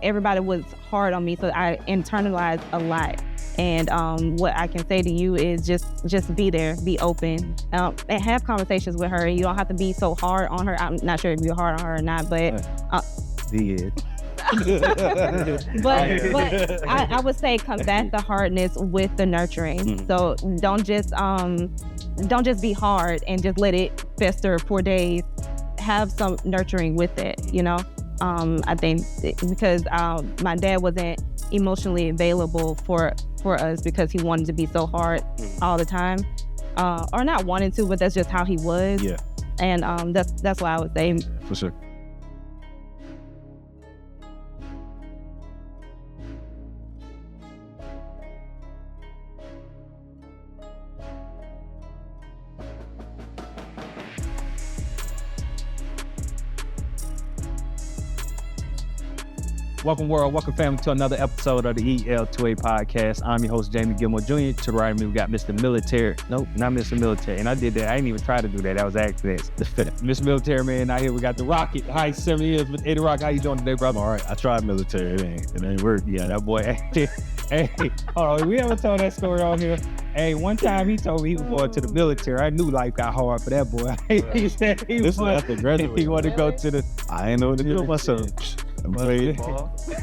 everybody was hard on me, so I internalized a lot. And what I can say to you is just be there, be open, and have conversations with her. You don't have to be so hard on her. I'm not sure if you're hard on her or not, but but I would say combat the hardness with the nurturing. So don't just be hard and just let it fester for days. Have some nurturing with it, I think because my dad wasn't emotionally available for us because he wanted to be so hard all the time, or not wanting to, but that's just how he was. Yeah. And that's why I would say. For sure. Welcome world, welcome family to another episode of the EL2A Podcast. I'm your host, Jamie Gilmore Jr. To the right of me, we got Mr. Military. Nope, not Mr. Military. And I did that. I didn't even try to do that. That was accident. Mr. Military man out here. We got the Rocket. Hi, 7 years with Eddie Rock. How you doing today, brother? All right, I tried military. It ain't work. Yeah, that boy. Hey, hold on. We ever told that story on here? Hey, one time he told me he was going to the military. I knew life got hard for that boy. He said he wanted to go to the... I ain't know what to do with myself. I'm afraid.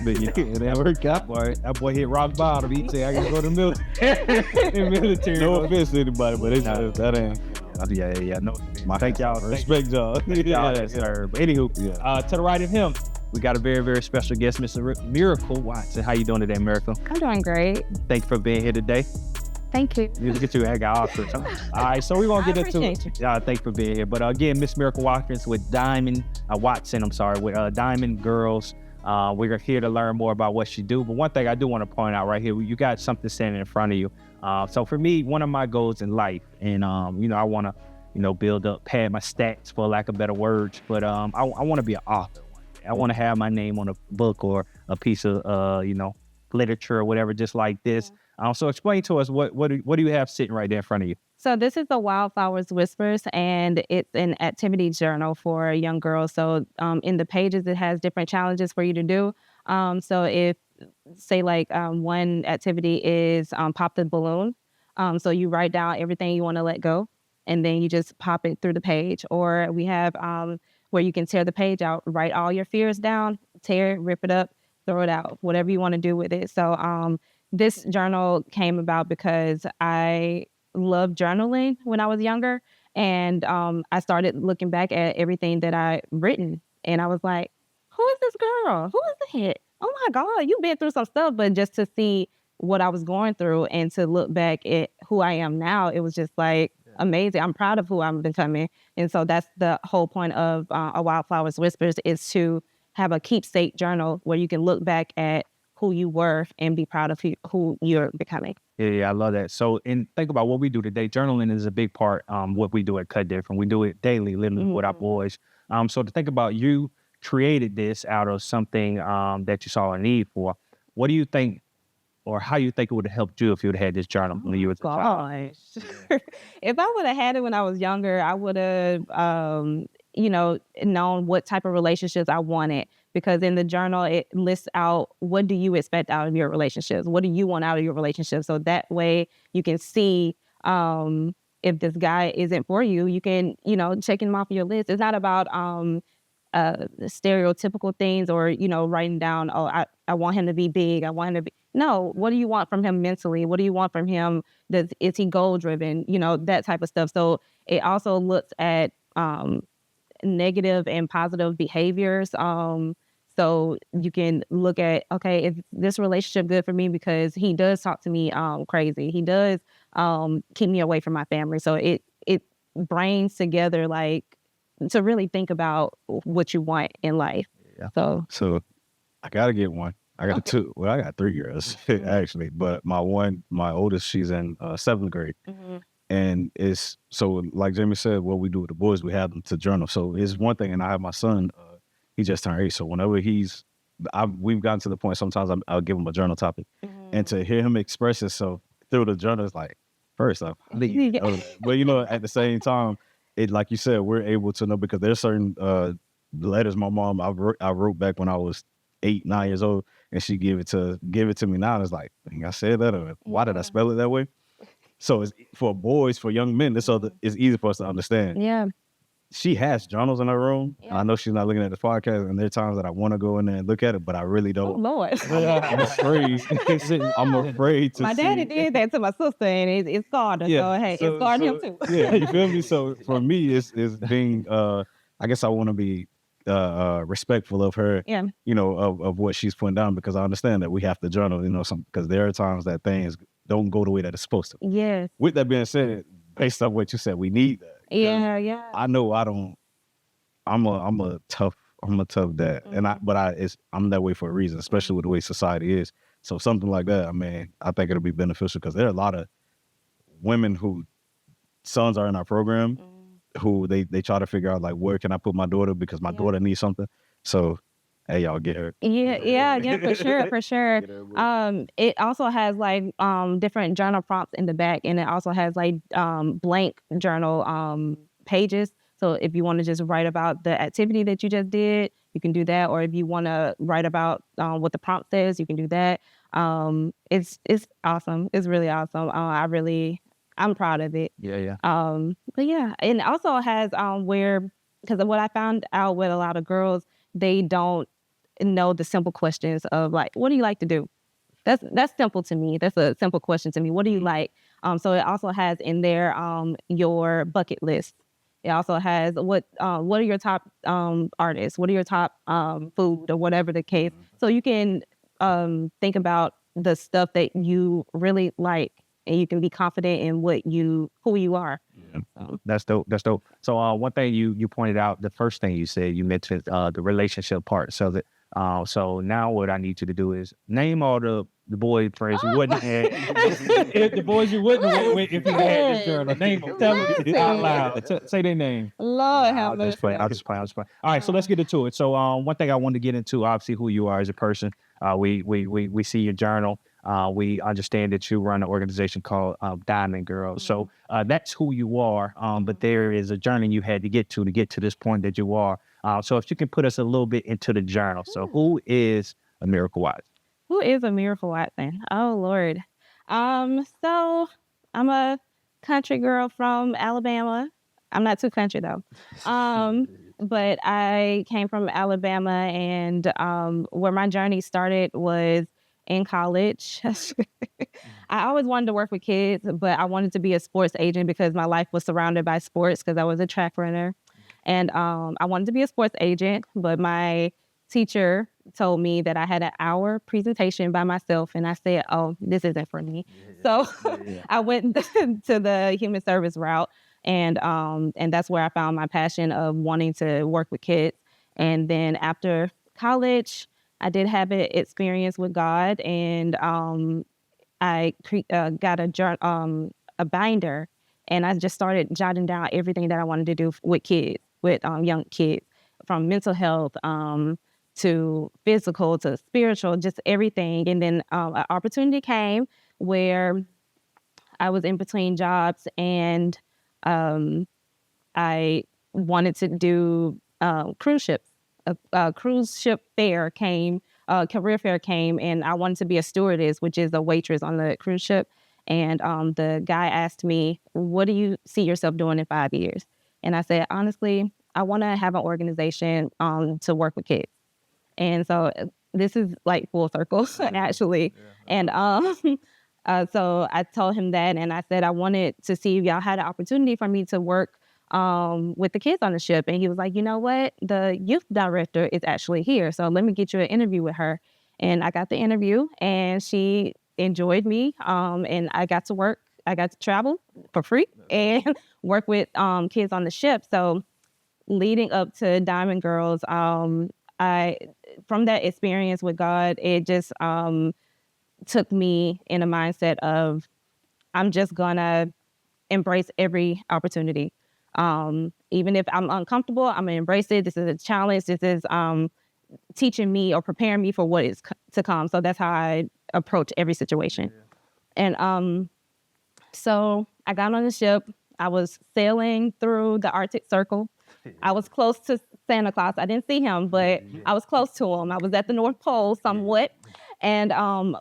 But yeah, it ain't work out. That boy hit rock bottom. He said, I gotta go to the military. No offense to anybody, but that ain't. Yeah. No, thank y'all. Respect y'all. Y'all, sir. But anywho, to the right of him, we got a very, very special guest, Mr. Amiracle Watson. How you doing today, Amiracle? I'm doing great. Thank you for being here today. Thank you. Look at you, I got offers. All right, so we're gonna get into it. Thanks for being here. But again, Miss Amiracle Watson with Diamond Girls. We're here to learn more about what she do. But one thing I do want to point out right here, you got something standing in front of you. So for me, one of my goals in life, and I want to, build up, pad my stats for lack of better words. But I want to be an author. I want to have my name on a book or a piece of literature or whatever, just like this. So explain to us what do you have sitting right there in front of you? So this is the Wildflower Whispers, and it's an activity journal for young girls. So in the pages, it has different challenges for you to do. So if, say, one activity is pop the balloon. So you write down everything you want to let go, and then you just pop it through the page. Or we have where you can tear the page out, write all your fears down, tear it, rip it up, throw it out, whatever you want to do with it. So this journal came about because I loved journaling when I was younger. And I started looking back at everything that I'd written. And I was like, who is this girl? Who is that? Oh my God, you've been through some stuff. But just to see what I was going through and to look back at who I am now, it was just amazing. I'm proud of who I'm becoming. And so that's the whole point of a Wildflower Whispers, is to have a keepsake journal where you can look back at who you were and be proud of who you're becoming. Yeah, I love that. So, and think about what we do today. Journaling is a big part. What we do at Cut Different, we do it daily, literally with our boys. So to think about, you created this out of something that you saw a need for. What do you think, or how you think it would have helped you if you would have had this journal when you were a child? If I would have had it when I was younger, I would have, known what type of relationships I wanted. Because in the journal, it lists out, what do you expect out of your relationships? What do you want out of your relationship? So that way you can see if this guy isn't for you, you can, check him off your list. It's not about stereotypical things or, writing down, I want him to be big. I want him to be. No, what do you want from him mentally? What do you want from him? Is he goal driven? That type of stuff. So it also looks at negative and positive behaviors. So you can look at, okay, is this relationship good for me? Because he does talk to me crazy. He does keep me away from my family. So it brings together to really think about what you want in life. Yeah. So I got to get one. I got two. Well, I got 3 girls actually, but my oldest, she's in 7th grade. Mm-hmm. And it's, so like Jamie said, what we do with the boys, we have them to journal. So it's one thing, and I have my son, he just turned 8. So whenever we've gotten to the point, sometimes I'll give him a journal topic. Mm-hmm. And to hear him express himself through the journal is first off, but at the same time, it, like you said, we're able to know, because there's certain letters my mom, I wrote back when I was 8, 9 years old, and she give it to me now. And it's like, dang, I said that, or why did I spell it that way? So it's for boys, for young men, it's easy for us to understand. Yeah. She has journals in her room. Yeah. And I know she's not looking at the podcast, and there are times that I want to go in there and look at it, but I really Oh don't. Lord. I'm afraid. I'm afraid to My see. daddy did that to my sister, and it scarred her. So hey, it scarred him too. Yeah, you feel me? So for me, it's being. I guess I want to be respectful of her. Yeah. You know, of what she's putting down, because I understand that we have to journal. You know, because there are times that things don't go the way that it's supposed to. Yes. With that being said, based on what you said, we need that. Yeah. I know I don't. I'm a tough dad, and I'm that way for a reason, especially with the way society is. So something like that, I mean, I think it'll be beneficial, because there are a lot of women who sons are in our program who they try to figure out, like, where can I put my daughter, because my daughter needs something. So hey, y'all, get her. Yeah, for sure. It also has like different journal prompts in the back, and it also has like blank journal pages. So if you want to just write about the activity that you just did, you can do that. Or if you want to write about what the prompt says, you can do that. It's awesome. It's really awesome. I'm proud of it. Yeah. But yeah, and it also has because what I found out with a lot of girls, they don't know the simple questions of like, what do you like to do? That's simple to me. That's a simple question to me. What do you like? So it also has in there your bucket list. It also has what are your top artists? What are your top food, or whatever the case? So you can think about the stuff that you really like, and you can be confident in who you are. Yeah. So. That's dope. So one thing you pointed out, the first thing you said, you mentioned the relationship part. So so now what I need you to do is name all the boyfriends you wouldn't have. The boys you wouldn't have with if you had this journal. Name them. Tell them out loud. Say their name. Lord have mercy. I'll just play. All right, so let's get into it. So one thing I wanted to get into, obviously, who you are as a person. We see your journal. We understand that you run an organization called Diamond Girls. So that's who you are. But there is a journey you had to get to this point that you are. So if you can put us a little bit into the journal. So who is Amiracle Watson? Who is Amiracle Watson? Oh, Lord. So I'm a country girl from Alabama. I'm not too country, though. But I came from Alabama, and where my journey started was in college. I always wanted to work with kids, but I wanted to be a sports agent because my life was surrounded by sports because I was a track runner. And I wanted to be a sports agent, but my teacher told me that I had an hour presentation by myself, and I said, oh, this isn't for me. So I went to the human service route, and that's where I found my passion of wanting to work with kids. And then after college, I did have an experience with God, and I got a binder, and I just started jotting down everything that I wanted to do with kids, with young kids, from mental health to physical to spiritual, just everything. And then an opportunity came where I was in between jobs, and I wanted to do cruise ships. A cruise ship fair came, career fair came, and I wanted to be a stewardess, which is a waitress on the cruise ship. And the guy asked me, what do you see yourself doing in 5 years? And I said, honestly, I want to have an organization to work with kids. And so this is like full circle, actually. Yeah. And so I told him that, and I said I wanted to see if y'all had an opportunity for me to work with the kids on the ship. And he was like, you know what? The youth director is actually here. So let me get you an interview with her. And I got the interview, and she enjoyed me. And I got to work. I got to travel for free and work with kids on the ship. So leading up to Diamond Girls, from that experience with God, it just took me in a mindset of I'm just gonna embrace every opportunity. Even if I'm uncomfortable, I'm gonna embrace it. This is a challenge. This is teaching me or preparing me for what is to come. So that's how I approach every situation. Yeah. And so I got on the ship. I was sailing through the Arctic Circle, I was close to Santa Claus. I didn't see him, but I was close to him. I was at the North Pole somewhat. And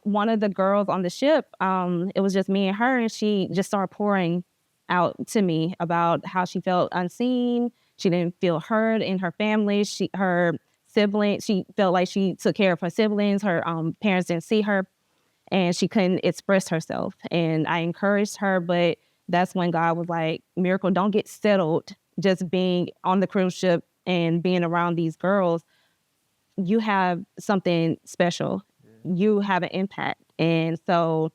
one of the girls on the ship, it was just me and her, and she just started pouring out to me about how she felt unseen. She didn't feel heard in her family. Her siblings, she felt like she took care of her siblings. Her parents didn't see her, and she couldn't express herself. And I encouraged her, but that's when God was like, Miracle, don't get settled just being on the cruise ship and being around these girls. You have something special. You have an impact. And so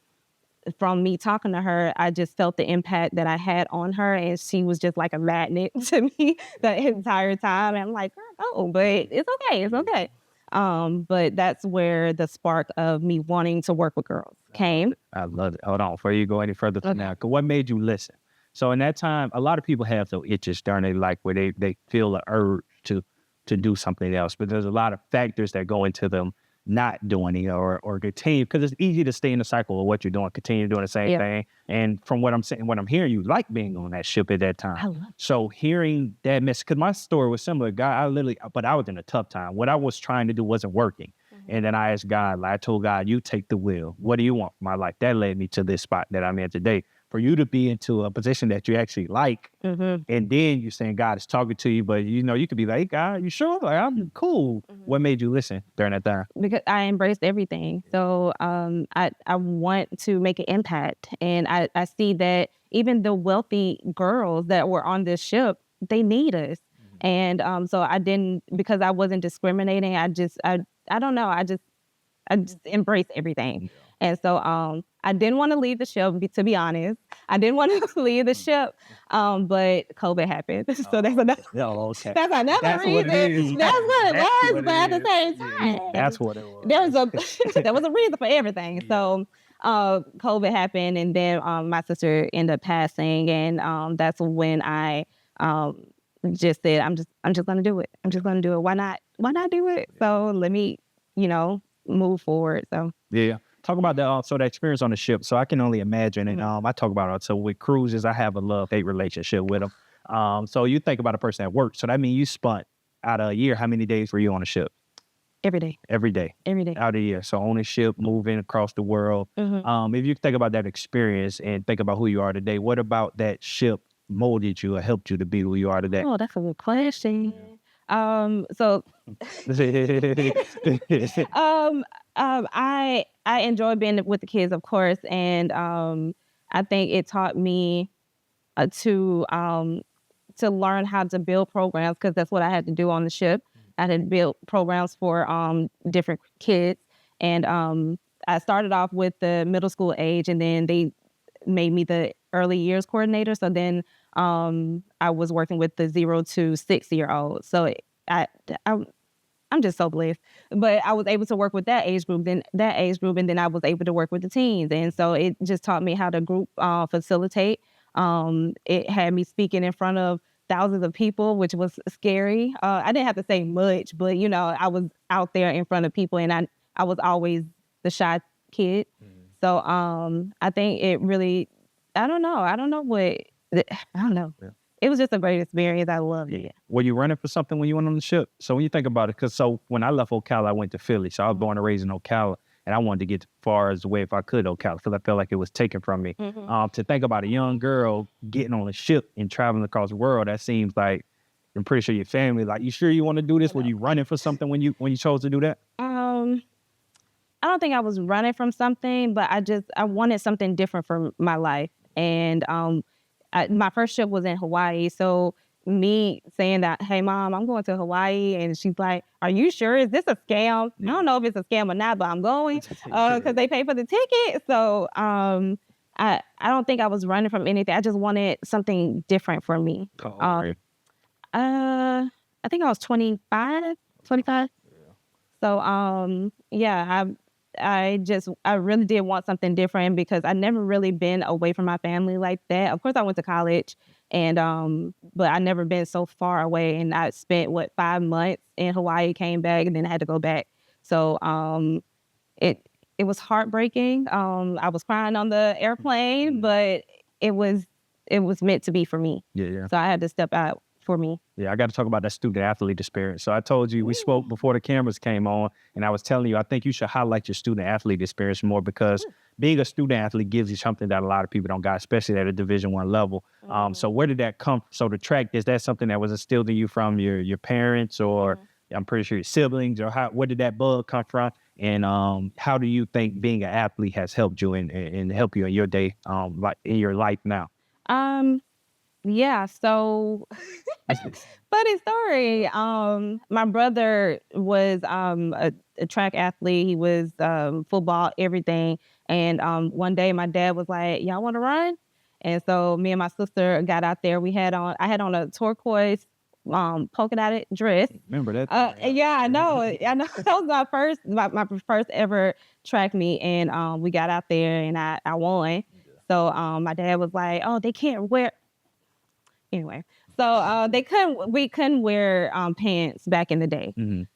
from me talking to her, I just felt the impact that I had on her, and she was just like a magnet to me the entire time. And I'm like, oh, but it's okay. It's okay. But that's where the spark of me wanting to work with girls came. I love it. Hold on, before you go any further from now, 'cause what made you listen? So in that time, a lot of people have those itches during their life where they feel the urge to do something else, but there's a lot of factors that go into them not doing it or continue, because it's easy to stay in the cycle of what you're doing, continue doing the same thing. And from what I'm saying, what I'm hearing, you like being on that ship at that time. I love it. So hearing that message, because my story was similar. God, but I was in a tough time. What I was trying to do wasn't working. And then I asked God, like I told God, you take the wheel. What do you want for my life? That led me to this spot that I'm in today. For you to be into a position that you actually like, and then you're saying God is talking to you, but you could be like, hey, God, you sure? Like, I'm cool. What made you listen during that time? Because I embraced everything. So I want to make an impact. And I see that even the wealthy girls that were on this ship, they need us. And so I didn't, because I wasn't discriminating, I don't know, I just embraced everything. And so I didn't want to leave the ship, to be honest. I didn't want to leave the ship, but COVID happened. So that's another, okay. that's another That's reason. what it is. That's what it That's was, what but it at the same time. That's what it was. There was a reason for everything. So COVID happened, and then my sister ended up passing, and that's when I just said, I'm just gonna do it. I'm just gonna do it. Why not do it? So let me, move forward. So yeah. Talk about that. So the experience on the ship. So I can only imagine. And I talk about it. So with cruises, I have a love-hate relationship with them. So you think about a person at work. So that means you spent out of a year. How many days were you on the ship? every day. Every day. Every day. Out of the year. So on the ship, moving across the world. If you think about that experience and think about who you are today, what about that ship molded you or helped you to be who you are today? Oh, that's a good question. So I enjoy being with the kids, of course, and I think it taught me to learn how to build programs, because that's what I had to do on the ship. I had to build programs for different kids, and I started off with the middle school age, and then they made me the early years coordinator. So then I was working with the 0 to 6-year-olds. So I'm just so blessed. But I was able to work with that age group, and then I was able to work with the teens. And so it just taught me how to group facilitate. It had me speaking in front of thousands of people, which was scary. I didn't have to say much, but I was out there in front of people, and I was always the shy kid. So I think it really, I don't know. Yeah. It was just a great experience. I loved it. Were you running for something when you went on the ship? So when you think about it, so when I left Ocala, I went to Philly. So I was born and raised in Ocala, and I wanted to get as far as away if I could Ocala, because I felt like it was taken from me. To think about a young girl getting on a ship and traveling across the world, that seems like, I'm pretty sure your family, like, you sure you want to do this? Were you running for something when you chose to do that? I don't think I was running from something, but I wanted something different for my life. And my first trip was in Hawaii. So me saying that, hey, Mom, I'm going to Hawaii. And she's like, are you sure? Is this a scam? I don't know if it's a scam or not, but I'm going because they pay for the ticket. So I don't think I was running from anything. I just wanted something different for me. I think I was 25. So I really did want something different, because I never really been away from my family like that. Of course, I went to college, and but I never been so far away. And I spent 5 months in Hawaii, came back, and then I had to go back. So it was heartbreaking. I was crying on the airplane, but it was meant to be for me. Yeah. So I had to step out for me. Yeah, I got to talk about that student athlete experience. So I told you, we spoke before the cameras came on, and I was telling you, I think you should highlight your student athlete experience more, because being a student athlete gives you something that a lot of people don't got, especially at a Division I level. So where did that come from? So the track, is that something that was instilled in you from your parents, or I'm pretty sure your siblings, or where did that bug come from? And how do you think being an athlete has helped you and help you in your day, like in your life now? Yeah, so funny story. My brother was a track athlete. He was football, everything. And one day my dad was like, "Y'all want to run?" And so me and my sister got out there. I had on a turquoise polka dotted dress. Remember that? Yeah, I know. I know. That was my first ever track meet, and we got out there and I won. So my dad was like, "Oh, they can't wear." Anyway, so we couldn't wear pants back in the day.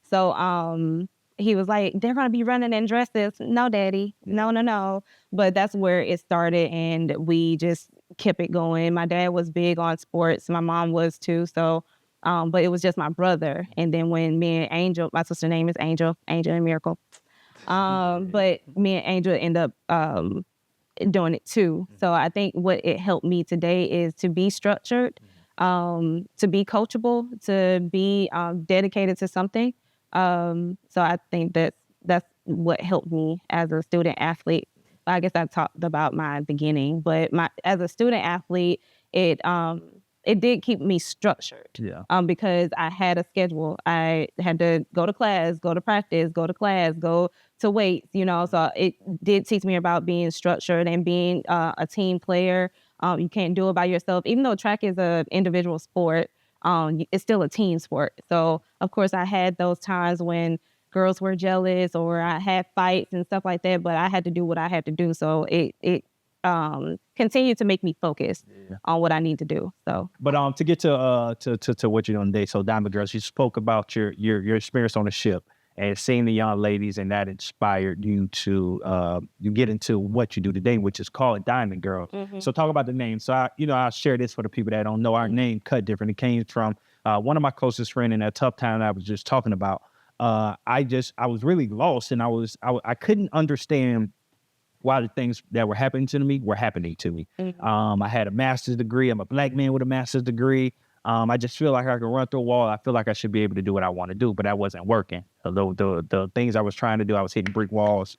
So he was like, "They're gonna be running in dresses." No, daddy, no. But that's where it started, and we just kept it going. My dad was big on sports. My mom was too. So, but it was just my brother. And then when me and Angel, my sister's name is Angel Amiracle. But me and Angel end up doing it too. So I think what it helped me today is to be structured, to be coachable, to be dedicated to something. So I think that's what helped me as a student athlete. I guess I talked about my beginning, but as a student athlete, it did keep me structured. Because I had a schedule. I had to go to class, go to practice, go to class, go to weights, so it did teach me about being structured and being a team player. You can't do it by yourself. Even though track is an individual sport, it's still a team sport. So of course I had those times when girls were jealous or I had fights and stuff like that, but I had to do what I had to do. So it continued to make me focus on what I need to do. So, but to get to what you're doing today, so Diamond Girls, you spoke about your experience on the ship and seeing the young ladies, and that inspired you to you get into what you do today, which is called Diamond Girls. So talk about the name. So I'll share this for the people that don't know. Our name cut different. It came from one of my closest friends in that tough time I was just talking about. I was really lost, and I couldn't understand why the things that were happening to me were happening to me. I had a master's degree. I'm a Black man with a master's degree. I just feel like I can run through a wall. I feel like I should be able to do what I want to do, but that wasn't working. The things I was trying to do, I was hitting brick walls.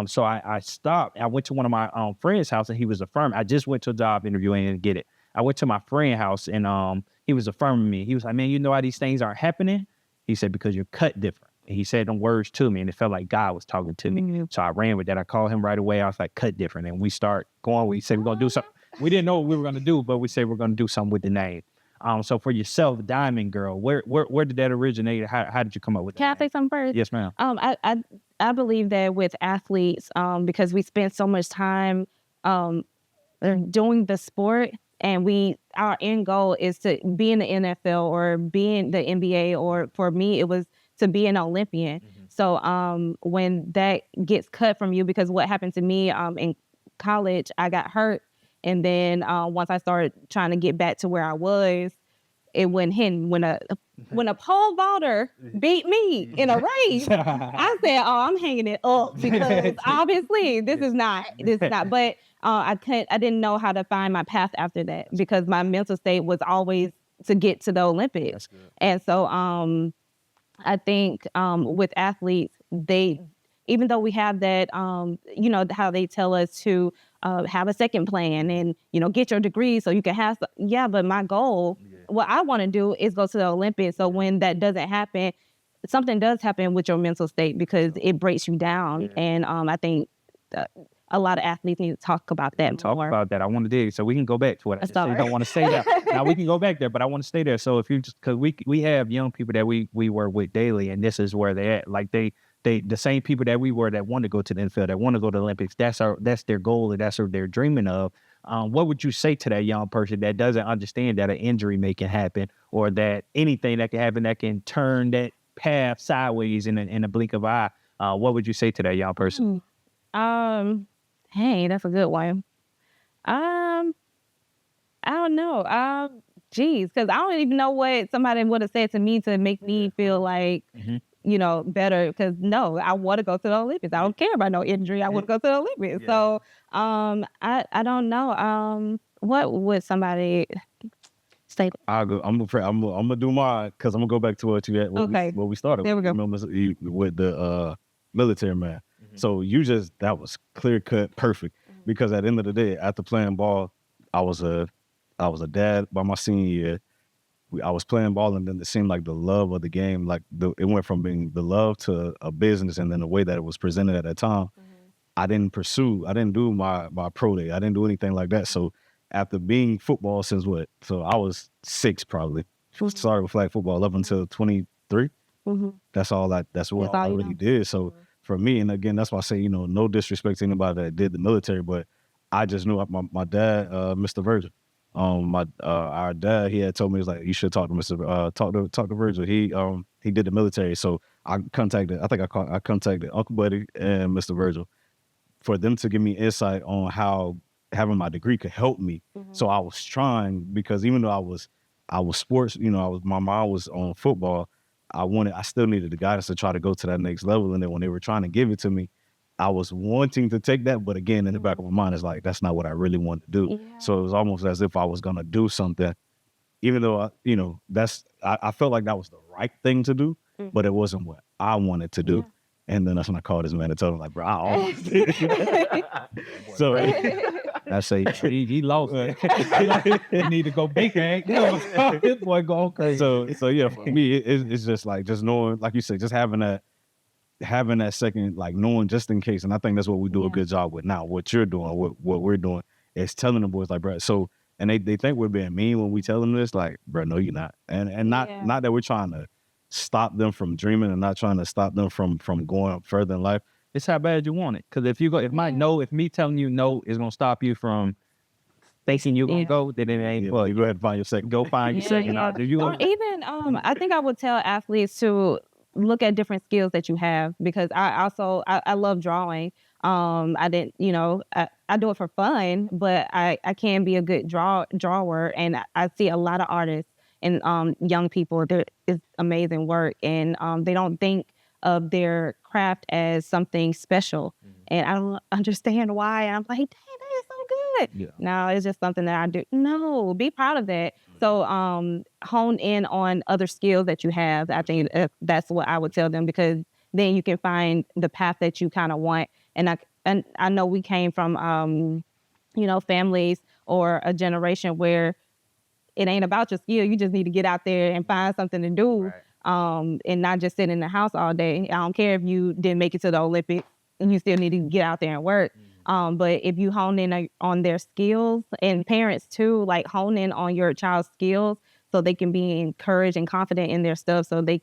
So I stopped. I went to one of my friend's house, and he was affirming. I just went to a job interview and didn't get it. I went to my friend's house, and he was affirming me. He was like, "Man, you know why these things aren't happening?" He said, "Because you're cut different." And he said them words to me, and it felt like God was talking to me. So I ran with that. I called him right away. I was like, "Cut different." And we start going. We said we're going to do something. We didn't know what we were going to do, but we said we're going to do something with the name. So for yourself, Diamond Girl, where did that originate? How did you come up with that? Can I say something first? Yes, ma'am. I believe that with athletes, because we spend so much time doing the sport, and our end goal is to be in the NFL or be in the NBA, or for me, it was to be an Olympian. So when that gets cut from you, because what happened to me in college, I got hurt. And then once I started trying to get back to where I was, it went hidden. When a pole vaulter beat me in a race, I said, "Oh, I'm hanging it up," because obviously this is not. But I didn't know how to find my path after that, because my mental state was always to get to the Olympics. And so I think with athletes, even though we have that, how they tell us to have a second plan and, get your degree so you can have, but my goal, what I want to do is go to the Olympics. So when that doesn't happen, something does happen with your mental state, because it breaks you down. And I think a lot of athletes need to talk about that more. Talk about that. I want to dig. So we can go back to what I said. I don't want to stay there. Now we can go back there, but I want to stay there. So if you because we have young people that we work with daily, and this is where they're at. Like the same people that we were that want to go to the NFL, that want to go to the Olympics, that's their goal, and that's what they're dreaming of. What would you say to that young person that doesn't understand that an injury can happen, or that anything that can happen that can turn that path sideways in a blink of an eye? What would you say to that young person? Hey, that's a good one. I don't know. geez, because I don't even know what somebody would have said to me to make me feel like, better. Because no, I want to go to the Olympics. I don't care about no injury. I want to go to the Olympics. Yeah. So I don't know. What would somebody say? I'll go. I'm gonna do mine because I'm gonna go back to what you had. Okay. What we started. There we go. Remember with the military man. So that was clear cut, perfect. Because at the end of the day, after playing ball, I was a dad by my senior year. I was playing ball, and then it seemed like the love of the game, it went from being the love to a business, and then the way that it was presented at that time, I didn't do my pro day. I didn't do anything like that. So after being football since what? So I was 6 probably. Started with flag football up until 23. That's all I really did. So for me, and again, that's why I say, no disrespect to anybody that did the military, but I just knew my dad, Mr. Virgil. Our dad, he had told me, he was like, you should talk to talk to Virgil. He did the military. So I contacted Uncle Buddy and Mr. Virgil for them to give me insight on how having my degree could help me. So I was trying, because even though I was sports, my mind was on football. I still needed the guidance to try to go to that next level. And then when they were trying to give it to me, I was wanting to take that, but again, in the back of my mind, it's like, that's not what I really wanted to do. Yeah. So it was almost as if I was going to do something, even though, I felt like that was the right thing to do, but it wasn't what I wanted to do. And then that's when I called this man and told him, like, bro, I almost did it. So I say, he lost it. He need to go big. This boy go crazy. So yeah, for me, it's just like, just knowing, like you said, just having that second, like knowing just in case. And I think that's what we do a good job with now. What you're doing, what we're doing is telling the boys, like, bro, so, and they think we're being mean when we tell them this, like, bro, no, you're not. And not that we're trying to stop them from dreaming and not trying to stop them from going further in life. It's how bad you want it. Because if me telling you no is gonna stop you from thinking you're gonna go, then it ain't. But you go ahead and find your second. Go find your second. Or even I think I would tell athletes to look at different skills that you have, because I love drawing. I didn't, I do it for fun, but I can be a good drawer, and I see a lot of artists and young people. There is amazing work, and they don't think of their craft as something special, and I don't understand why. And I'm like, dang, that is so good. Yeah. No, it's just something that I do. No, be proud of that. So hone in on other skills that you have. I think that's what I would tell them, because then you can find the path that you kind of want. And I know we came from families or a generation where it ain't about your skill. You just need to get out there and find something to do, and not just sit in the house all day. I don't care if you didn't make it to the Olympics, and you still need to get out there and work. But if you hone in on their skills, and parents too, like hone in on your child's skills so they can be encouraged and confident in their stuff, so they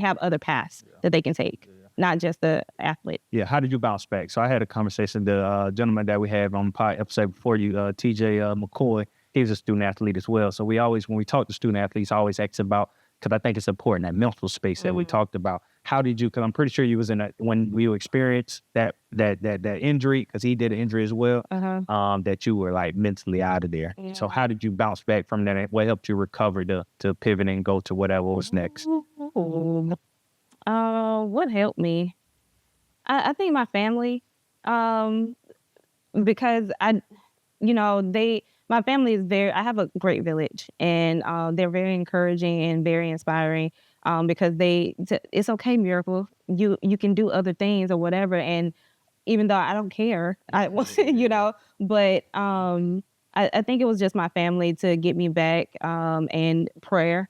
have other paths that they can take, not just the athlete. Yeah. How did you bounce back? So I had a conversation, the gentleman that we had on the episode before you, TJ McCoy, he's a student athlete as well. So when we talk to student athletes, I always ask about, because I think it's important, that mental space that we talked about. How did you, because I'm pretty sure you was in when you experienced that injury, because he did an injury as well, that you were like mentally out of there. Yeah. So how did you bounce back from that? What helped you recover to pivot and go to whatever was next? What helped me? I think my family, because my family is I have a great village, and they're very encouraging and very inspiring, because it's okay, Miracle. You can do other things or whatever. And even though I don't care, but I think it was just my family to get me back, and prayer,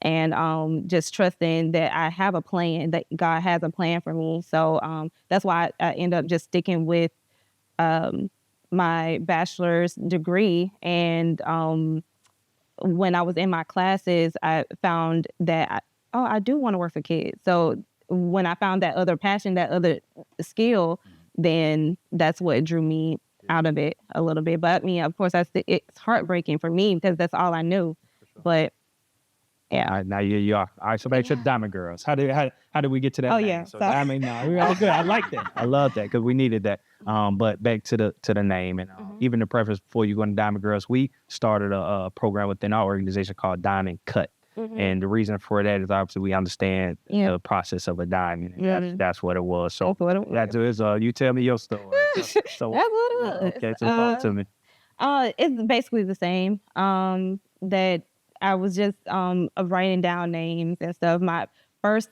and just trusting that I have a plan, that God has a plan for me. So that's why I end up just sticking with my bachelor's degree. And when I was in my classes, I found that I do want to work for kids. So when I found that other passion, that other skill, then that's what drew me out of it a little bit. But I mean, of course, it's heartbreaking for me, because that's all I knew. But Yeah. All right, now you are. All right, so back to the Diamond Girls. How did we get to that? Oh, name? yeah, So sorry. Diamond, no, we're all good. I like that. I love that because we needed that. But back to the name and even the preface before you go into Diamond Girls, we started a program within our organization called Diamond Cut. And the reason for that is obviously we understand the process of a diamond. And that's what it was. So that's what it was. You tell me your story. So That's what it was. okay, so talk to me. It's basically the same. That I was just writing down names and stuff. My first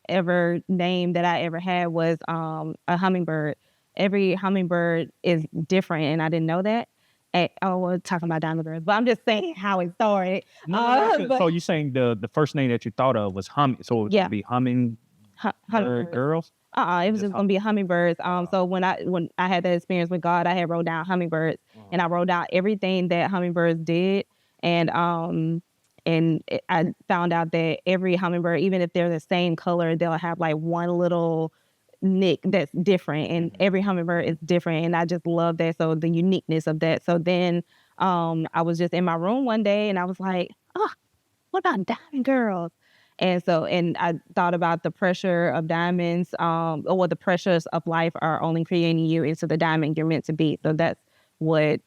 ever name that I ever had was a hummingbird. Every hummingbird is different, and I didn't know that. We're talking about diamond birds, but I'm just saying how it started. So you're saying the first name that you thought of was so it was gonna be hummingbird girls? It was just gonna be hummingbirds. So when I had that experience with God, I had wrote down hummingbirds, and I wrote down everything that hummingbirds did, and I found out that every hummingbird, even if they're the same color, they'll have like one little nick that's different, and every hummingbird is different, and I just love that. So the uniqueness of that. So then I was just in my room one day, and I was like, oh, what about diamond girls? And I thought about the pressure of diamonds, or the pressures of life are only creating you into the diamond you're meant to be. So that's what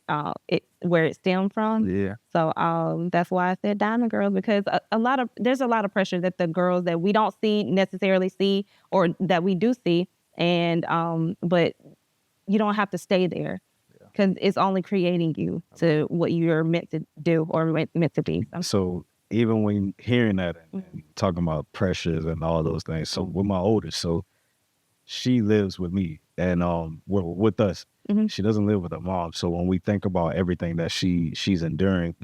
where it stemmed from. Yeah. So that's why I said diamond girls, because there's a lot of pressure that the girls that we don't necessarily see, or that we do see, and but you don't have to stay there, because it's only creating you to what you're meant to do or meant to be. So even when hearing that and talking about pressures and all those things, so with my oldest, so she lives with me and with us. She doesn't live with her mom. So when we think about everything that she's enduring,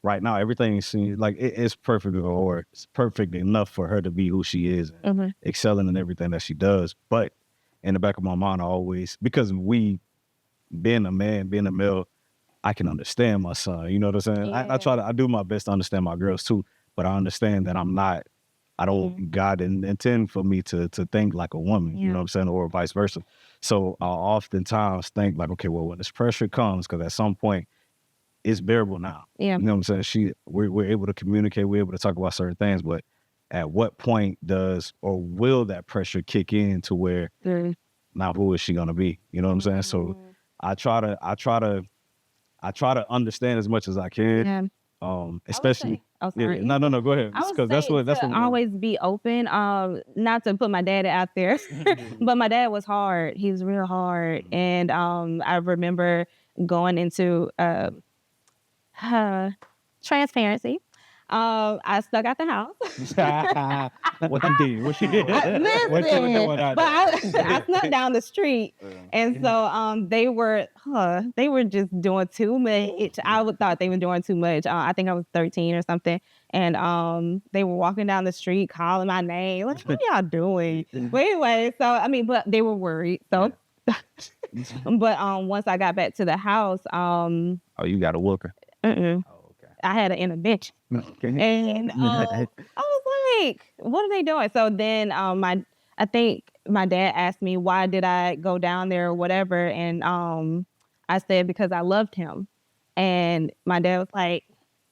right now everything seems like it's perfect, or it's perfect enough for her to be who she is, and excelling in everything that she does. But in the back of my mind, I always, because being a male, I can understand my son. You know what I'm saying? Yeah. I do my best to understand my girls too, but I understand that God didn't intend for me to think like a woman, you know what I'm saying, or vice versa. So I oftentimes think like, okay, well, when this pressure comes, because at some point it's bearable now. Yeah. You know what I'm saying? We're able to communicate, we're able to talk about certain things, but at what point will that pressure kick in to where now who is she gonna be? You know what I'm saying? So I try to understand as much as I can. Especially Oh, sorry. No, go ahead. Because that's what always be open. Not to put my dad out there, but my dad was hard. He was real hard, and I remember going into transparency. I snuck out the house. What you did? What she did? I snuck down the street, and so they were just doing too much. I thought they were doing too much. I think I was 13 or something, and they were walking down the street calling my name. Like, what y'all doing? But anyway, but they were worried. So, but once I got back to the house, you got a whooper. I had an intervention. And I was like, what are they doing? So then I think my dad asked me, why did I go down there or whatever? And I said, because I loved him. And my dad was like,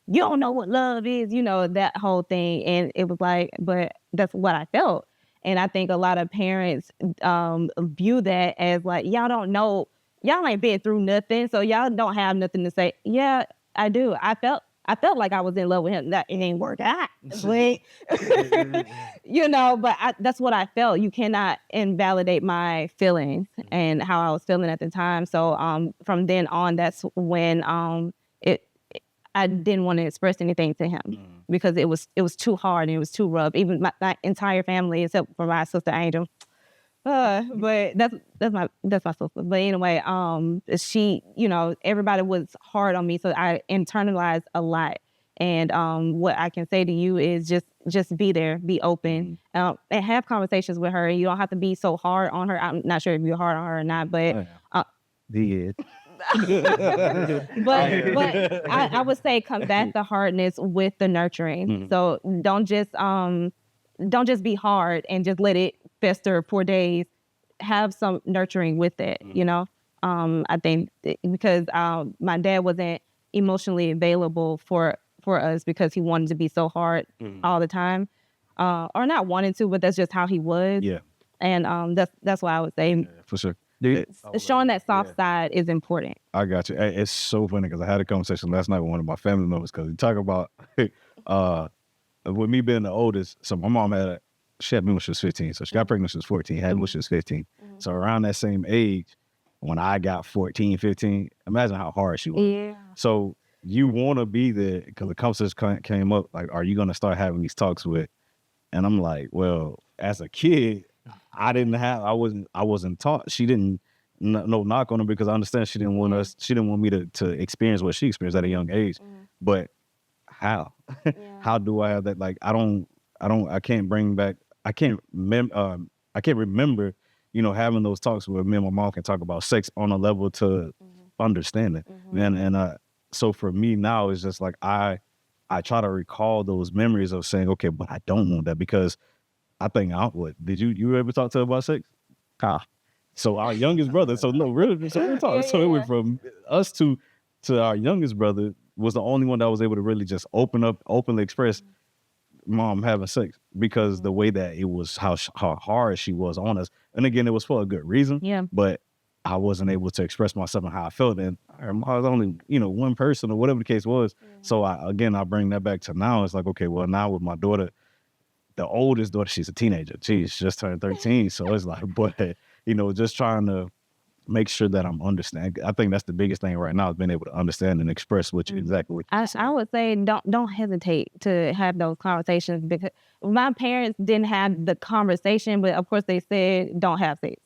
you don't know what love is, that whole thing. And it was like, but that's what I felt. And I think a lot of parents view that as like, y'all don't know, y'all ain't been through nothing, so y'all don't have nothing to say. Yeah, I do. I felt like I was in love with him. That it ain't work out. But, that's what I felt. You cannot invalidate my feelings and how I was feeling at the time. So from then on, that's when I didn't want to express anything to him because it was too hard and it was too rough. Even my entire family, except for my sister Angel. But that's my sister. But anyway, she, everybody was hard on me, so I internalized a lot. And what I can say to you is just be there, be open, and have conversations with her. You don't have to be so hard on her. I'm not sure if you're hard on her or not, but but I would say combat the hardness with the nurturing. So don't just be hard and just let it fester for days. Have some nurturing with it, I think because my dad wasn't emotionally available for for us because he wanted to be so hard all the time, or not wanting to, but that's just how he was. Yeah. And that's why I would say For sure. showing that soft side is important. I got you. It's so funny because I had a conversation last night with one of my family members because we talk about with me being the oldest. So my mom she had me when she was 15. So she got pregnant when she was 14, had me when she was 15. So around that same age, when I got 14, 15, imagine how hard she was. Yeah. So you want to be there because the conversation came up, like, are you going to start having these talks with? And I'm like, well, as a kid, I wasn't taught. She didn't, no knock on her because I understand she didn't want me to experience what she experienced at a young age. But how? How do I have that? Like, I can't remember, having those talks where me and my mom can talk about sex on a level to understand it. And so for me now, it's just like, I try to recall those memories of saying, okay, but I don't want that because I think did you ever talk to her about sex? So our youngest brother, so no, really, so we're talking. So it went from us to our youngest brother was the only one that was able to really just openly express, Mom having sex, because the way that it was, how hard she was on us. And again, it was for a good reason. Yeah. But I wasn't able to express myself and how I felt. And I was only, one person or whatever the case was. So I bring that back to now. It's like, okay, well, now with my daughter, the oldest daughter, she's a teenager. She's just turned 13. So it's like, but, just trying to make sure that I'm understanding. I think that's the biggest thing right now is being able to understand and express exactly what you're saying. I would say don't hesitate to have those conversations, because my parents didn't have the conversation, but of course they said don't have sex.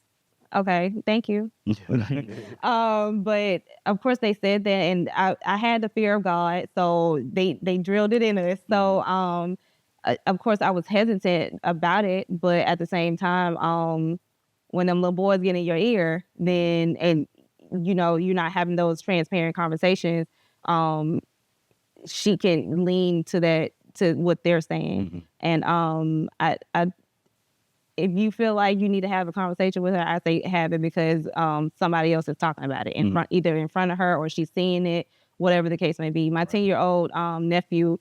Okay, thank you. But of course they said that, and I had the fear of God, so they drilled it in us. So of course I was hesitant about it, but at the same time, when them little boys get in your ear, then, and you're not having those transparent conversations, she can lean to what they're saying. And I if you feel like you need to have a conversation with her, I say have it, because somebody else is talking about it either in front of her or she's seeing it, whatever the case may be. My 10-year-old nephew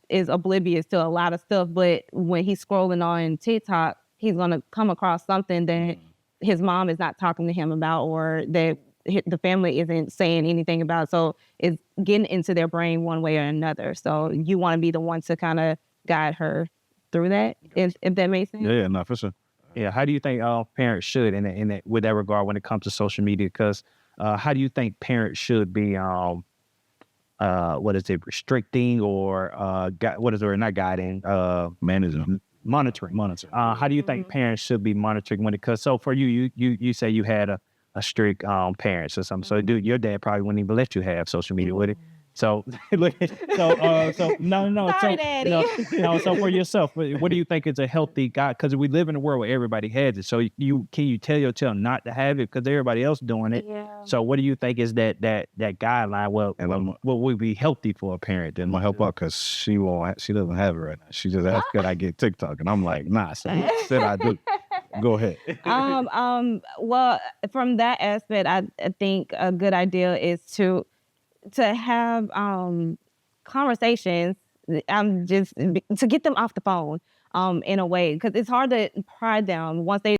is oblivious to a lot of stuff, but when he's scrolling on TikTok, he's going to come across something that his mom is not talking to him about, or that the family isn't saying anything about. So it's getting into their brain one way or another. So you want to be the one to kind of guide her through that, if that makes sense. Yeah, no, for sure. Yeah, how do you think parents should, with that regard, when it comes to social media? Because how do you think parents should be, restricting or not guiding, managing, monitoring? How do you think parents should be monitoring because so for you say you had a strict parents or something. So your dad probably wouldn't even let you have social media, would it? So, no. Sorry, Daddy. So for yourself, what do you think is a healthy guide? Because we live in a world where everybody has it. So can you tell your child not to have it because everybody else doing it? Yeah. So what do you think is that guideline? What would be healthy for a parent? I'm gonna help out because she doesn't have it right now. She just asked, could I get TikTok? And I'm like, nah. So said I do. Go ahead. Well, from that aspect, I think a good idea is to have conversations, just to get them off the phone in a way, because it's hard to pry them once they